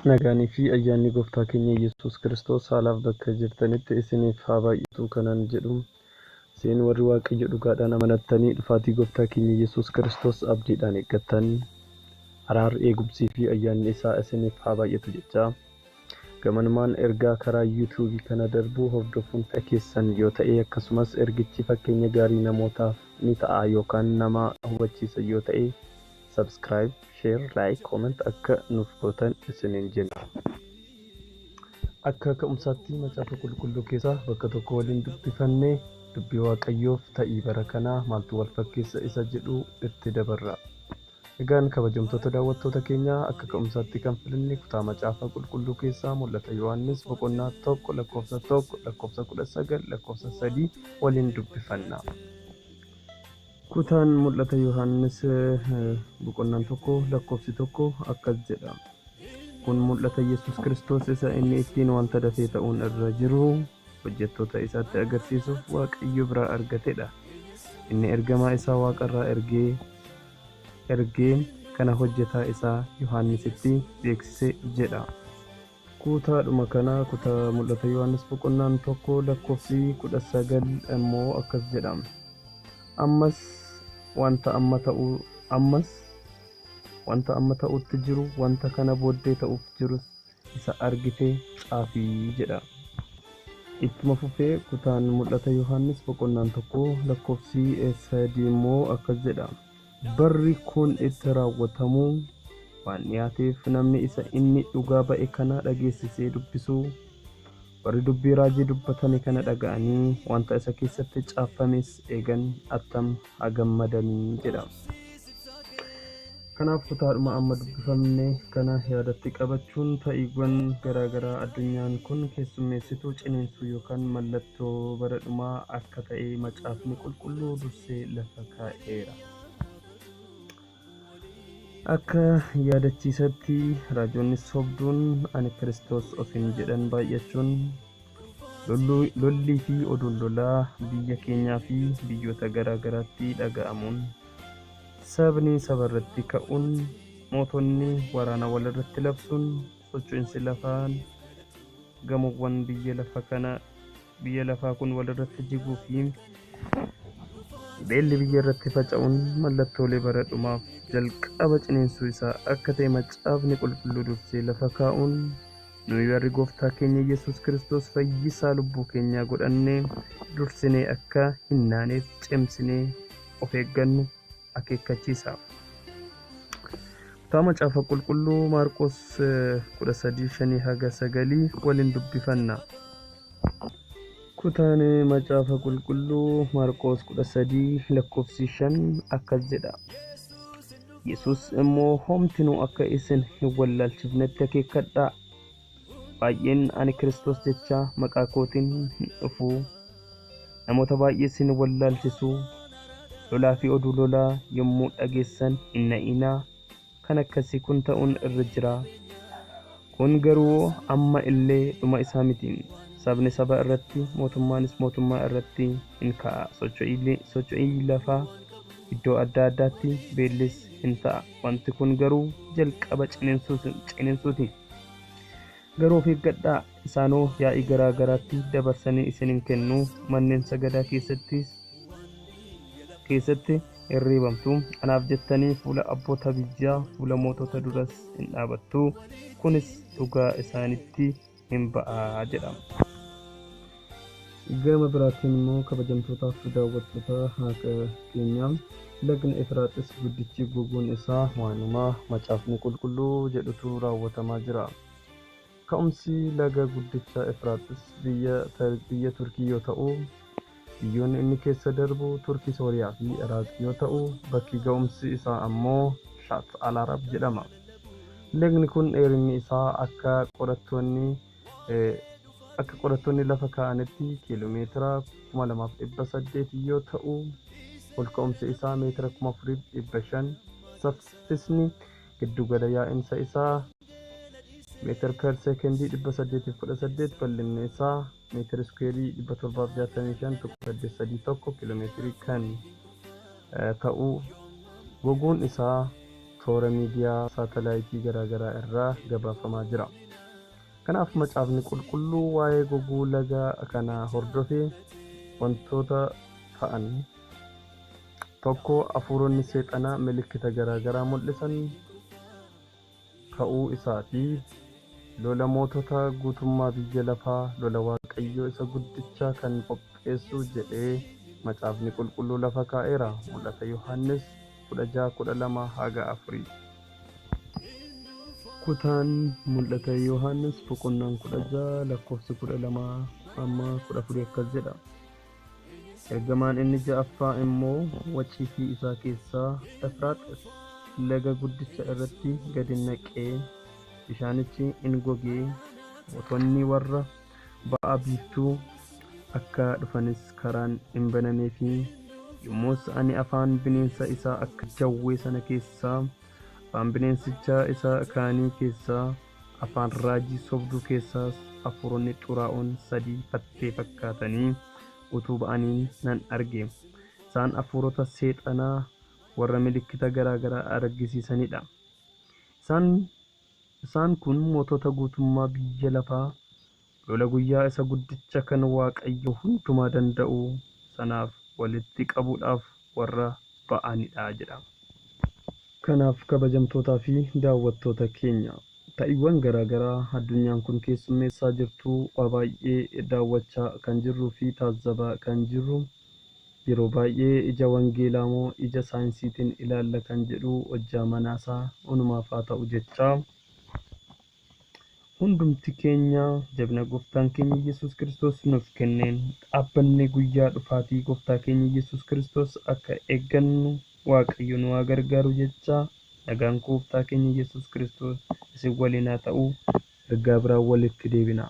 Nagaanii fi ayyaanni gooftaa keenya Yesuus Kiristoos haalaaf bakka jirtanitti isiniif haa baay'atu kanan jedhu isin warri Waaqayyo dhugaadhaan amanattanii dhufaatii gooftaa keenya Yesuus Kiristoos abdiidhaan eeggattan araarri eegumsii fi ayyaanni isaa isiniif haa baay'atu jecha gamanumaan ergaa karaa yuutuubii kana darbuu hordofuun keessan yoo ta'e akkasumas ergichi fakkeenya gaarii namootaaf ni ta'a yookaan nama hubachiisa yoo ta'e subscribe, share, like, comment akka nuuf gootan isiniin jenna. Akka ka'umsaatti macaafa qulqulluu keessaa bakka tokko waliin dubbifannee dubbii Waaqayyoof ta'ii bara kanaa maaltu wal fakkeessa isa jedhu itti dabarra. Egaan kabajamtoota daawwattoota keenyaa akka ka'umsaatti kan filanne kutaa macaafa qulqulluu keessaa mul'ata Yohaannis boqonnaa 1 lakkoofsa 1 lakkoofsa 19 lakkoofsa 3 waliin dubbifanna. Kutaan mul'ata Yohaannis boqonnaan 1 lakkoofsi 1 akkas jedha. Kun mul'ata Yesuus Kiristoos isa inni ittiin wanta dafee ta'uun irra jiru hojjettoota isaatti agarsiisuuf Waaqayyo biraa argatedha. Inni ergamaa isaa Waaqarraa ergee kana hojjetaa isaa Yohaannisitti beeksise jedha. Kutaadhuma kana kutaa mul'ata Yohaannis boqonnaan 1 lakkoofsi 19 immoo akkas jedha. Ammas wanta amma ta'utti jiru wanta kana booddee ta'uuf jirus isa argite caafii jedha. Ittuma fufee kutaan mul'ata Yohaannis boqonnaan 1 lakkoofsi 3 immoo akkas jedha. Barri kun itti raawwatamuu waan dhiyaateef namni isa inni dhugaa ba'e kana dhageessisee dubbisu warri dubbii raajii dubbatame kana dhaga'anii wanta isa keessatti caafames eegan attam haa gammadanii jedha. Kanaaf kutaadhuma amma dubbifamne kana yaadatti qabachuun ta'iiwwan garaagaraa addunyaan kun keessummeessituu ciniinsuu yookaan mallattoo bara dhumaa akka ta'e macaafni qulqulluu dursee lafa kaa'eera. Akka yaadachiisatti raajonni sobduun ani Kiristoos ofiin jedhan baay'achuun lollii fi oduun lolaa biyya keenyaa fi biyyoota garaagaraatti dhaga'amuun sabni sabarratti ka'uun mootonni waraana walirratti labsuun socho'iinsi lafaan gamoowwan biyya lafaa kun walirratti jiguu fi beelli biyya irratti faca'uun mallattoolee bara dhumaaf jalqaba ciniinsuu isaa akka ta'e macaafni qulqulluu dursee lafa kaa'uun nuyi warri gooftaa keenya Yesuus Kiristoos fayyisaa lubbuu keenyaa godhannee dursinee akka hin naaneef cimsinee of eeggannu akeekkachiisa. Kutaa macaafa qulqulluu Maarqos 13:5-9 waliin dubbifanna. Kutaan macaafa qulqulluu Maarqos 13 lakkoofsi 5 akkas jedha. Yesuus immoo homtinuu akka isin hin wallaalchifnetti akeekkadhaa. Baay'een ani Kiristoos jecha maqaa kootiin hin dhufu. Namoota baay'ee isin wallaalchisu. Lolaa fi oduu lolaa yommuu dhageessan hin na'inaa. Kan akkasii kun ta'uun irra jira. Kun garuu amma illee dhuma isaa miti. Sabni saba irratti mootummaanis mootummaa irratti hin ka'a. Socho'ii lafaa iddoo adda addaatti beellis hin ta'a. Wanti kun garuu jalqaba ciniinsuuti. Garuu of eeggadhaa. Isaanoo yaa'ii garaa garaatti dabarsanii isin hin kennu. Manneen sagadaa keessatti hirribamtu. Anaaf jettanii fuula abboota biyyaa fuula mootota duras hin dhaabattu. Kunis dhugaa isaanitti hin ba'aa jedhama. Gama biraatiin immoo kabajamtootaa fi daawwattoota keenyaa lagni Efraaxis guddichi goguun isaa waanuma macaafni qulqulluu jedhutu raawwatamaa jira. Ka'umsi laga guddicha Efraaxis biyya Turkii yoo ta'u, biyyoonni inni keessa darbu Turkii, Sooriyaa fi Iraaq yoo ta'u, bakki ga'umsi isaa ammoo Shaat al-Arab jedhama. Lagni kun dheerinni isaa akka qorattoonni lafa kaa'anitti kiiloomeetira 2800 yoo ta'u, ol ka'umsi isaa meetira 4500, saffisni giddugala yaa'insa isaa meetira per seekendii 818, bal'inni isaa meetira iskuweerii 765.81 kiiloomeetirii kan ta'u, goguun isaa toora miidiyaa saatalaayitii garaagaraa irraa gabaafamaa jira. Kanaaf macaafni qulqulluu waa'ee goguu laga kanaa hordofee wantoota ta'an tokko hafuuronni seexanaa milikkita garaagaraa mul'isan ka'uu isaatii, lola mootota guutummaa biyya lafaa, lola waaqayyoo isa guddicha kan qopheessu jedhee macaafni qulqulluu lafa kaa'eera. Mul'ata Yohaannis 16:12-4. Kutaan mul'ata Yohaannis boqonnaan 16 lakkoofsi 12-14 akkas jedha. Ergamaan inni ja'affaa immoo waciitii isaa keessaa Efraaxis laga guddicha irratti gadi naqee bishaanichi in gogee mootonni warra ba'a biiftuu akka dhufanis karaan hin banameefi yommus ani afaan bineensa isaa akka jawwee sana keessaa, afaan bineensicha isa kaanii keessaa, afaan raajii sobduu keessaas hafuuronni xuraa'oon 3 fattee fakkaatanii utuu ba'anii nan arge. Isaan hafuurota seexanaa warra milikkita garaagaraa argisiisanidha. Isaan kun mootota guutummaa biyya lafaa lola guyyaa isa guddicha kan waaqayyo hundumaa danda'u sanaaf walitti qabuudhaaf warra ba'anidha jedha. Kanaaf kabajamtootaa fi daawwattoota keenya, ta'iiwwan garaagaraa addunyaan kun keessummeessaa jirtu baay'ee daawwachaa kan jirruu fi taazzabaa kan jirru, yeroo baay'ee ija wangeelaa moo ija saayinsiitiin ilaalla kan jedhu hojjaa manaasaa onumaaf haa ta'u jechaa, hundumti keenya jabina gooftaan keenya Yesuus Kiristoos nuuf kenneen dhaabbannee guyyaa dhufaatii gooftaa keenya Yesuus Kiristoos akka eeggannu waaqayyo nu haa gargaaru jechaa, nagaan gooftaa keenya Yesuus Kiristoos isin waliin haa ta'u. Ergaa biraa walitti deebina.